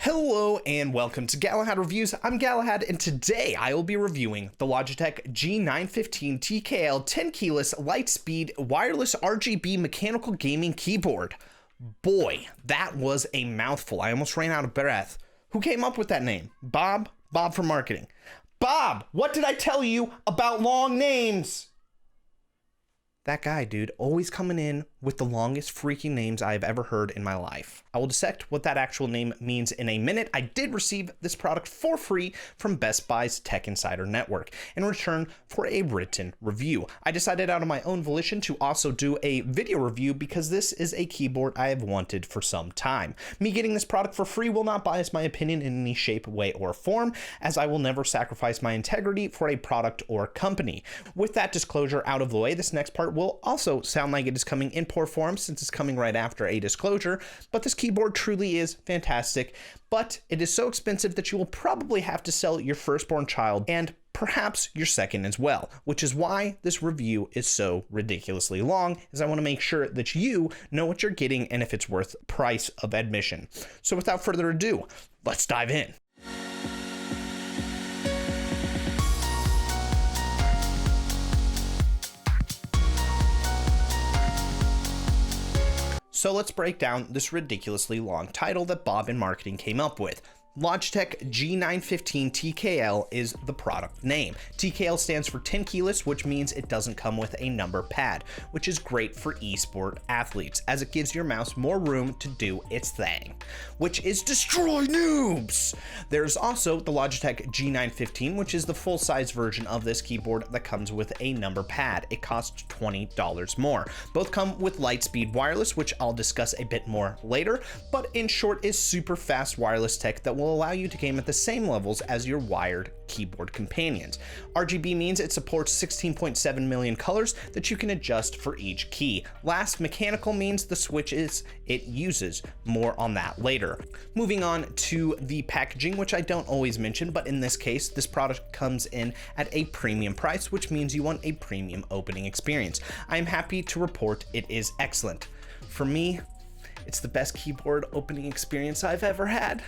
Hello and welcome to Galahad Reviews. I'm Galahad, and today I will be reviewing the Logitech G915 TKL 10 keyless lightspeed wireless RGB mechanical gaming keyboard. Boy, that was a mouthful. I almost ran out of breath. Who came up with that name? Bob? Bob from marketing. Bob, what did I tell you about long names? That guy, dude, always coming in with the longest freaking names I've ever heard in my life. I will dissect what that actual name means in a minute. I did receive this product for free from Best Buy's Tech Insider Network in return for a written review. I decided out of my own volition to also do a video review because this is a keyboard I have wanted for some time. Me getting this product for free will not bias my opinion in any shape, way, or form, as I will never sacrifice my integrity for a product or company. With that disclosure out of the way, this next part will also sound like it is coming in poor form since it's coming right after a disclosure, but this keyboard truly is fantastic, but it is so expensive that you will probably have to sell your firstborn child and perhaps your second as well, which is why this review is so ridiculously long, as I want to make sure that you know what you're getting and if it's worth price of admission. So without further ado, let's dive in. So let's break down this ridiculously long title that Bob in marketing came up with. Logitech G915 TKL is the product name. TKL stands for 10 keyless, which means it doesn't come with a number pad, which is great for esport athletes as it gives your mouse more room to do its thing, which is destroy noobs. There's also the Logitech G915, which is the full-size version of this keyboard that comes with a number pad. It costs $20 more. Both come with lightspeed wireless, which I'll discuss a bit more later, but in short is super fast wireless tech that will allow you to game at the same levels as your wired keyboard companions. RGB means it supports 16.7 million colors that you can adjust for each key. Last, mechanical means the switches it uses. More on that later. Moving on to the packaging, which I don't always mention, but in this case, this product comes in at a premium price, which means you want a premium opening experience. I am happy to report it is excellent. For me, it's the best keyboard opening experience I've ever had.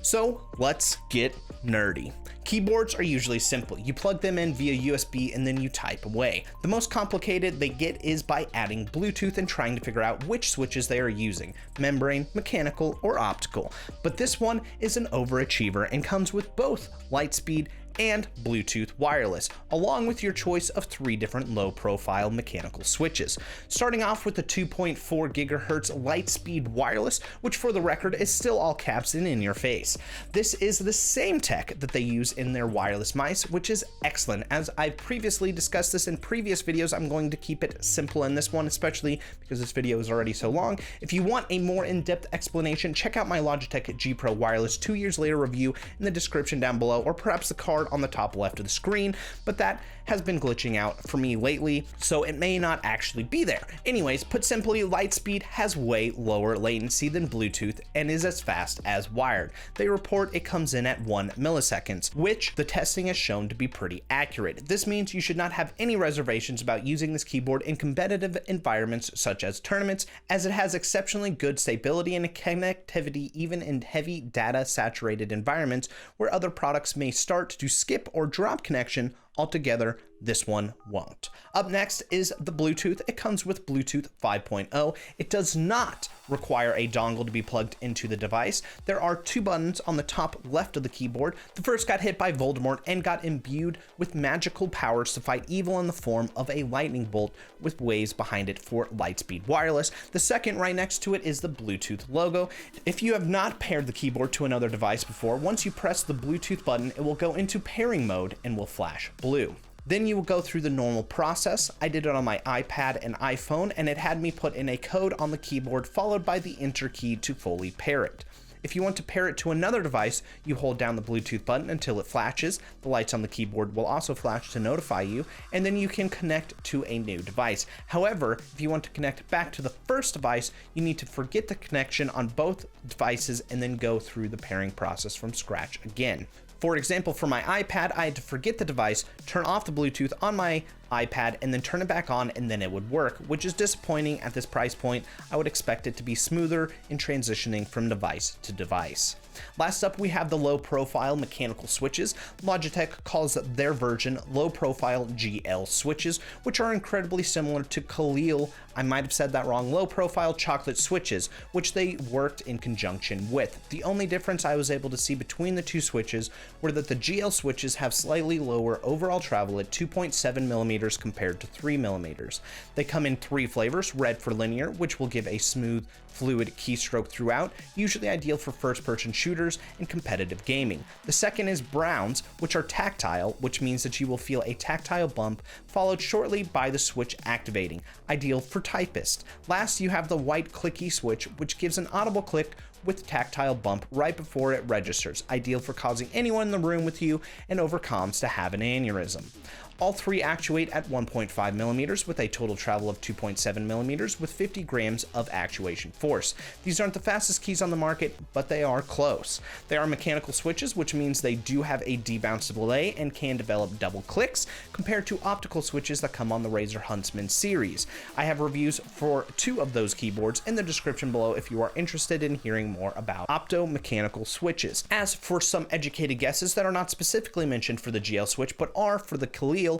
So let's get nerdy. Keyboards are usually simple. You plug them in via USB and then you type away. The most complicated they get is by adding Bluetooth and trying to figure out which switches they are using, membrane, mechanical, or optical. But this one is an overachiever and comes with both lightspeed and Bluetooth wireless, along with your choice of 3 different low-profile mechanical switches. Starting off with the 2.4 gigahertz lightspeed wireless, which for the record is still all caps and in your face. This is the same tech that they use in their wireless mice, which is excellent. As I've previously discussed this in previous videos, I'm going to keep it simple in this one, especially because this video is already so long. If you want a more in-depth explanation, check out my Logitech G Pro Wireless 2 years later review in the description down below, or perhaps the card on the top left of the screen, but that has been glitching out for me lately, so it may not actually be there. Anyways, put simply, lightspeed has way lower latency than Bluetooth and is as fast as wired. They report it comes in at 1 milliseconds, which the testing has shown to be pretty accurate. This means you should not have any reservations about using this keyboard in competitive environments such as tournaments, as it has exceptionally good stability and connectivity even in heavy data saturated environments where other products may start to skip or drop connection altogether. This one won't. Up next is the Bluetooth. It comes with Bluetooth 5.0. It does not require a dongle to be plugged into the device. There are 2 buttons on the top left of the keyboard. The first got hit by Voldemort and got imbued with magical powers to fight evil in the form of a lightning bolt with waves behind it for lightspeed wireless. The second right next to it is the Bluetooth logo. If you have not paired the keyboard to another device before, once you press the Bluetooth button, it will go into pairing mode and will flash blue. Then you will go through the normal process. I did it on my iPad and iPhone, and it had me put in a code on the keyboard followed by the enter key to fully pair it. If you want to pair it to another device, you hold down the Bluetooth button until it flashes. The lights on the keyboard will also flash to notify you, and then you can connect to a new device. However, if you want to connect back to the first device, you need to forget the connection on both devices and then go through the pairing process from scratch again. For example, for my iPad, I had to forget the device, turn off the Bluetooth on my iPad, and then turn it back on and then it would work, which is disappointing at this price point. I would expect it to be smoother in transitioning from device to device. Last up, we have the low profile mechanical switches. Logitech calls their version low profile GL switches, which are incredibly similar to Khalil, I might have said that wrong, low profile chocolate switches, which they worked in conjunction with. The only difference I was able to see between the two switches were that the GL switches have slightly lower overall travel at 2.7 millimeters compared to 3 millimeters. They come in 3 flavors: red for linear, which will give a smooth, fluid keystroke throughout, usually ideal for first-person shooters and competitive gaming. The second is browns, which are tactile, which means that you will feel a tactile bump followed shortly by the switch activating, ideal for typists. Last, you have the white clicky switch, which gives an audible click with tactile bump right before it registers, ideal for causing anyone in the room with you and over comms to have an aneurysm. All 3 actuate at 1.5 millimeters with a total travel of 2.7 millimeters with 50 grams of actuation force. These aren't the fastest keys on the market, but they are close. They are mechanical switches, which means they do have a debounce delay and can develop double clicks compared to optical switches that come on the Razer Huntsman series. I have reviews for 2 of those keyboards in the description below if you are interested in hearing more about opto-mechanical switches. As for some educated guesses that are not specifically mentioned for the GL switch, but are for the Khalil,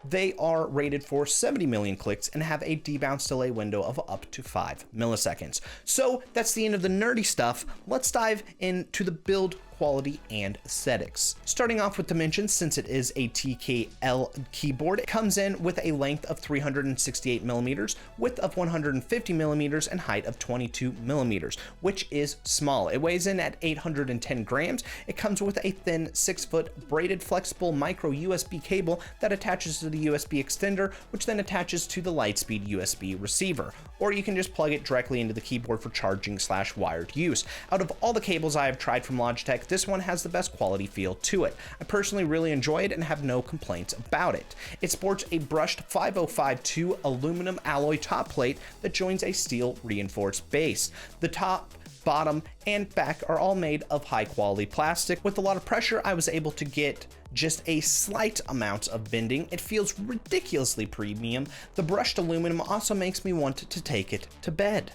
they are rated for 70 million clicks and have a debounce delay window of up to 5 milliseconds. So that's the end of the nerdy stuff. Let's dive into the build quality and aesthetics. Starting off with dimensions, since it is a TKL keyboard, it comes in with a length of 368 millimeters, width of 150 millimeters, and height of 22 millimeters, which is small. It weighs in at 810 grams. It comes with a thin 6-foot braided flexible micro USB cable that attaches to the USB extender, which then attaches to the lightspeed USB receiver, or you can just plug it directly into the keyboard for charging / wired use. Out of all the cables I have tried from Logitech, this one has the best quality feel to it. I personally really enjoy it and have no complaints about it. It sports a brushed 5052 aluminum alloy top plate that joins a steel reinforced base. The top, bottom, and back are all made of high quality plastic. With a lot of pressure, I was able to get just a slight amount of bending. It feels ridiculously premium. The brushed aluminum also makes me want to take it to bed.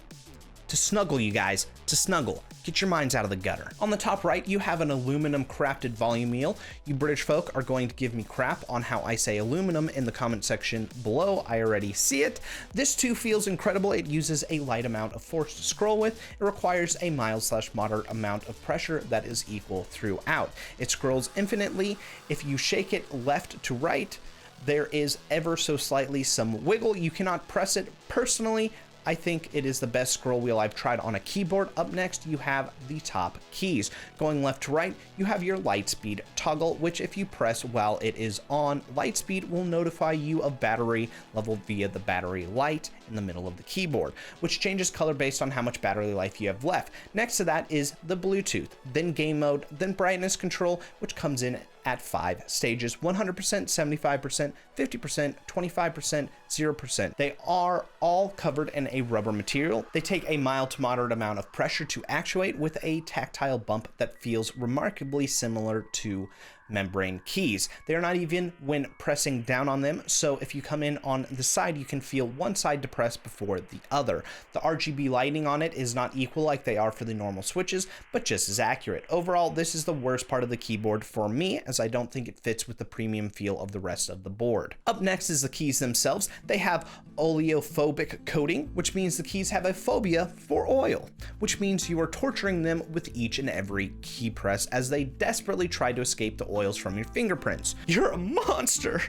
To snuggle, you guys, to snuggle. Get your minds out of the gutter. On the top right, you have an aluminum crafted volume wheel. You British folk are going to give me crap on how I say aluminum in the comment section below. I already see it. This too feels incredible. It uses a light amount of force to scroll with. It requires a mild / moderate amount of pressure that is equal throughout. It scrolls infinitely. If you shake it left to right, there is ever so slightly some wiggle. You cannot press it. Personally, I think it is the best scroll wheel I've tried on a keyboard. Up next, you have the top keys. Going left to right, you have your lightspeed toggle, which if you press while it is on, lightspeed will notify you of battery level via the battery light in the middle of the keyboard, which changes color based on how much battery life you have left. Next to that is the Bluetooth, then game mode, then brightness control, which comes in at 5 stages: 100%, 75%, 50%, 25%, 0%. They are all covered in a rubber material. They take a mild to moderate amount of pressure to actuate with a tactile bump that feels remarkably similar to membrane keys. They are not even when pressing down on them, so if you come in on the side, you can feel one side depress before the other. The RGB lighting on it is not equal like they are for the normal switches, but just as accurate. Overall, this is the worst part of the keyboard for me, as I don't think it fits with the premium feel of the rest of the board. Up next is the keys themselves. They have oleophobic coating, which means the keys have a phobia for oil, which means you are torturing them with each and every key press as they desperately try to escape the oils from your fingerprints. You're a monster!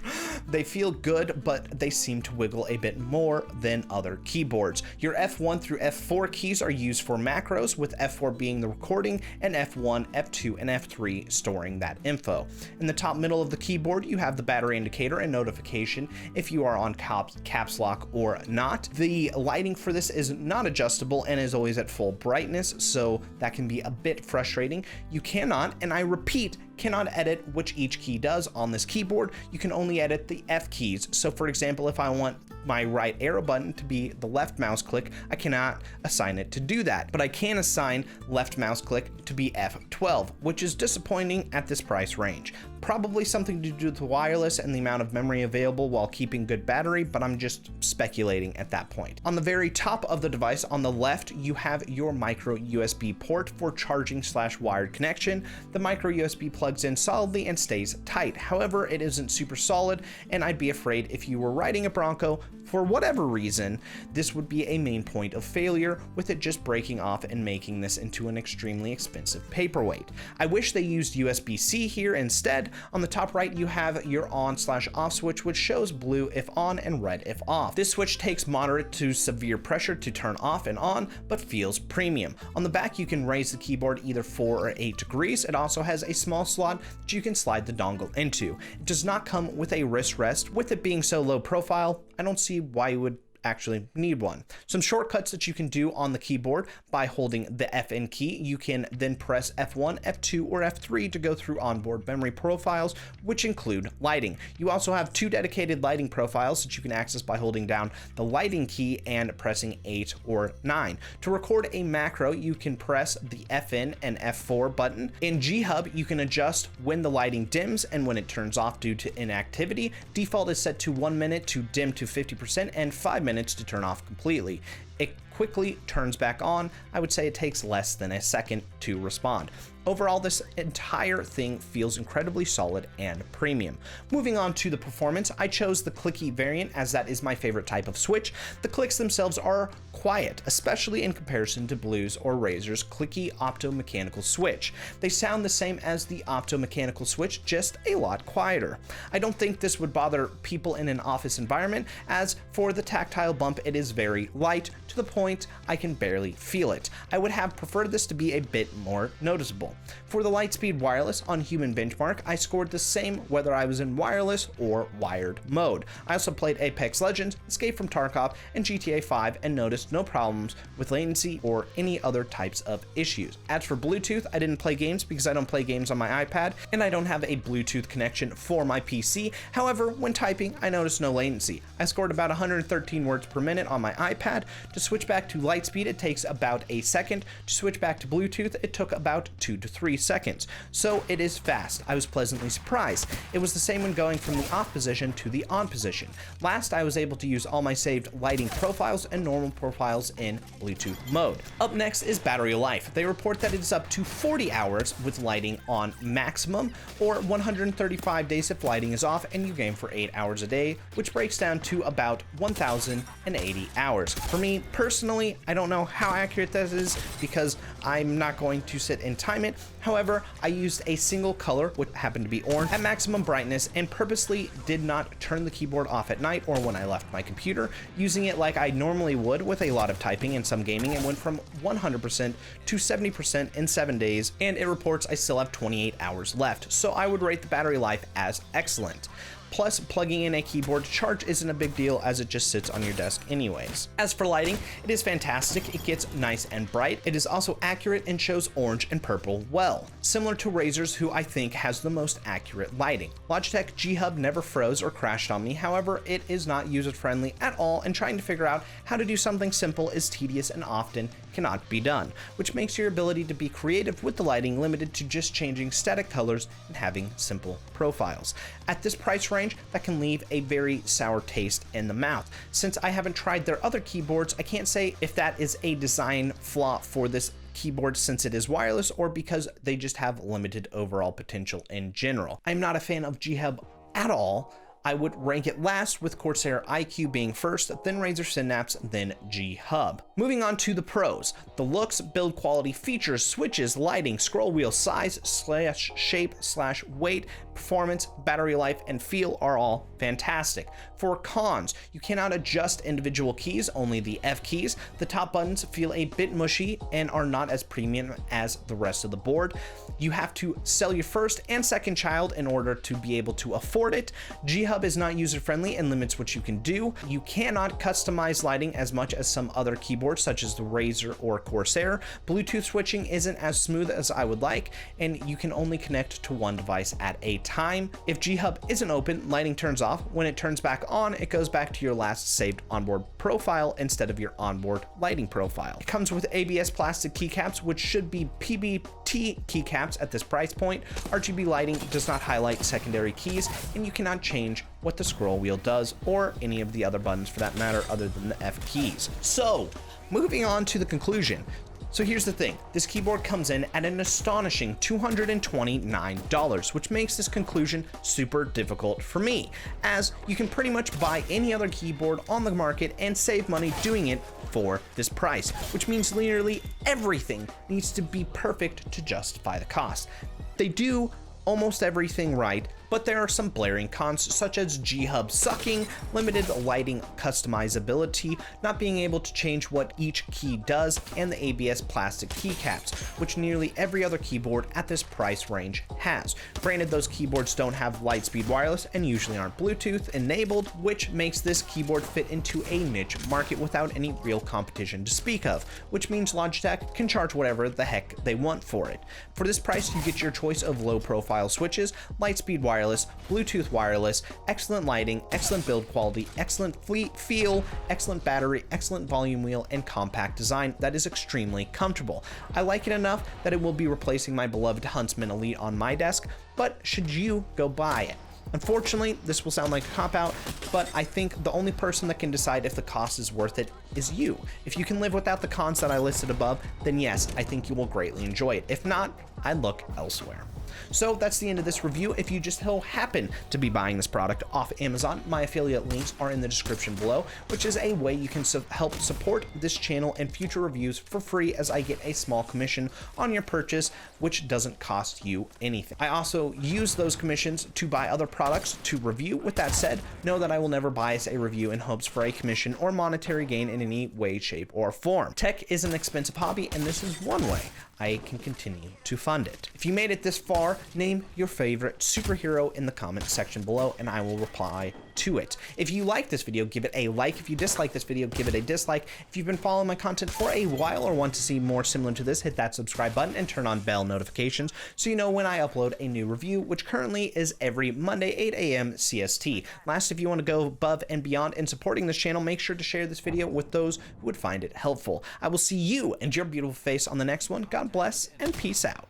They feel good, but they seem to wiggle a bit more than other keyboards. Your F1 through F4 keys are used for macros, with F4 being the recording and F1, F2, and F3 storing that info. In the top middle of the keyboard, you have the battery indicator and notification if you are on caps lock or not. The lighting for this is not adjustable and is always at full brightness, so that can be a bit frustrating. You cannot, and I repeat, cannot edit which each key does on this keyboard. You can only edit the F keys. So for example, if I want my right arrow button to be the left mouse click, I cannot assign it to do that, but I can assign left mouse click to be F12, which is disappointing at this price range. Probably something to do with the wireless and the amount of memory available while keeping good battery, but I'm just speculating at that point. On the very top of the device on the left, you have your micro USB port for charging / wired connection. The micro USB plugs in solidly and stays tight. However, it isn't super solid, and I'd be afraid if you were riding a Bronco, for whatever reason, this would be a main point of failure, with it just breaking off and making this into an extremely expensive paperweight. I wish they used USB-C here instead. On the top right, you have your on / off switch, which shows blue if on and red if off. This switch takes moderate to severe pressure to turn off and on, but feels premium. On the back, you can raise the keyboard either 4 or 8 degrees. It also has a small slot that you can slide the dongle into. It does not come with a wrist rest. With it being so low profile, I don't see why you would actually need one. Some shortcuts that you can do on the keyboard: by holding the FN key, you can then press F1, F2, or F3 to go through onboard memory profiles, which include lighting. You also have 2 dedicated lighting profiles that you can access by holding down the lighting key and pressing 8 or 9. To record a macro, you can press the FN and F4 button. In G-Hub, you can adjust when the lighting dims and when it turns off due to inactivity. Default is set to 1 minute to dim to 50% and 5 minutes to turn off completely. It quickly turns back on. I would say it takes less than a second to respond. Overall, this entire thing feels incredibly solid and premium. Moving on to the performance, I chose the clicky variant as that is my favorite type of switch. The clicks themselves are quiet, especially in comparison to Blue's or Razer's clicky optomechanical switch. They sound the same as the optomechanical switch, just a lot quieter. I don't think this would bother people in an office environment, as for the tactile bump, it is very light, to the point I can barely feel it. I would have preferred this to be a bit more noticeable. For the Lightspeed wireless on Human Benchmark, I scored the same whether I was in wireless or wired mode. I also played Apex Legends, Escape from Tarkov, and GTA 5 and noticed no problems with latency or any other types of issues. As for Bluetooth, I didn't play games because I don't play games on my iPad and I don't have a Bluetooth connection for my PC. However, when typing, I noticed no latency. I scored about 113 words per minute on my iPad. To switch back to Lightspeed, it takes about a second. To switch back to Bluetooth, it took about 2 to 3 seconds. So it is fast. I was pleasantly surprised. It was the same when going from the off position to the on position. Last, I was able to use all my saved lighting profiles and normal profiles in Bluetooth mode. Up next is battery life. They report that it is up to 40 hours with lighting on maximum, or 135 days if lighting is off and you game for 8 hours a day, which breaks down to about 1,080 hours. For me personally, I don't know how accurate that is because I'm not going to sit and time it. However, I used a single color, which happened to be orange, at maximum brightness and purposely did not turn the keyboard off at night or when I left my computer, using it like I normally would with a lot of typing and some gaming, and went from 100% to 70% in 7 days, and it reports I still have 28 hours left, so I would rate the battery life as excellent. Plus, plugging in a keyboard to charge isn't a big deal as it just sits on your desk anyways. As for lighting, it is fantastic. It gets nice and bright. It is also accurate and shows orange and purple well, similar to Razer's, who I think has the most accurate lighting. Logitech G-Hub never froze or crashed on me. However, it is not user-friendly at all, and trying to figure out how to do something simple is tedious and often cannot be done, which makes your ability to be creative with the lighting limited to just changing static colors and having simple profiles. At this price range, that can leave a very sour taste in the mouth. Since I haven't tried their other keyboards, I can't say if that is a design flaw for this keyboard since it is wireless, or because they just have limited overall potential in general. I'm not a fan of G-Hub at all. I would rank it last, with Corsair iQ being first, then Razer Synapse, then G-Hub. Moving on to the pros. The looks, build quality, features, switches, lighting, scroll wheel size / shape / weight, performance, battery life, and feel are all fantastic. For cons, you cannot adjust individual keys, only the F keys. The top buttons feel a bit mushy and are not as premium as the rest of the board. You have to sell your first and second child in order to be able to afford it. G-Hub G-Hub is not user-friendly and limits what you can do. You cannot customize lighting as much as some other keyboards such as the Razer or Corsair. Bluetooth switching isn't as smooth as I would like, and you can only connect to one device at a time. If G-Hub isn't open, lighting turns off. When it turns back on, it goes back to your last saved onboard profile instead of your onboard lighting profile. It comes with ABS plastic keycaps, which should be PBT keycaps at this price point. RGB lighting does not highlight secondary keys, and you cannot change what the scroll wheel does or any of the other buttons for that matter other than the F keys. So moving on to the conclusion. So here's the thing, this keyboard comes in at an astonishing $229, which makes this conclusion super difficult for me, as you can pretty much buy any other keyboard on the market and save money doing it for this price, which means literally everything needs to be perfect to justify the cost. They do almost everything right, but there are some blaring cons such as G-Hub sucking, limited lighting customizability, not being able to change what each key does, and the ABS plastic keycaps, which nearly every other keyboard at this price range has. Granted, those keyboards don't have lightspeed wireless and usually aren't Bluetooth enabled, which makes this keyboard fit into a niche market without any real competition to speak of, which means Logitech can charge whatever the heck they want for it. For this price, you get your choice of low profile switches, lightspeed wireless, Bluetooth wireless, excellent lighting, excellent build quality, excellent feel, excellent battery, excellent volume wheel, and compact design that is extremely comfortable. I like it enough that it will be replacing my beloved Huntsman Elite on my desk, but should you go buy it? Unfortunately, this will sound like a cop-out, but I think the only person that can decide if the cost is worth it is you. If you can live without the cons that I listed above, then yes, I think you will greatly enjoy it. If not, I'd look elsewhere. So that's the end of this review. If you just so happen to be buying this product off Amazon, my affiliate links are in the description below, which is a way you can help support this channel and future reviews for free, as I get a small commission on your purchase, which doesn't cost you anything. I also use those commissions to buy other products to review. With that said, know that I will never bias a review in hopes for a commission or monetary gain in any way, shape, or form. Tech is an expensive hobby, and this is one way I can continue to fund it. If you made it this far, name your favorite superhero in the comment section below and I will reply to it. If you like this video, give it a like. If you dislike this video, give it a dislike. If you've been following my content for a while or want to see more similar to this, hit that subscribe button and turn on bell notifications so you know when I upload a new review, which currently is every Monday, 8 a.m. CST. Last, if you want to go above and beyond in supporting this channel, make sure to share this video with those who would find it helpful. I will see you and your beautiful face on the next one. God bless and peace out.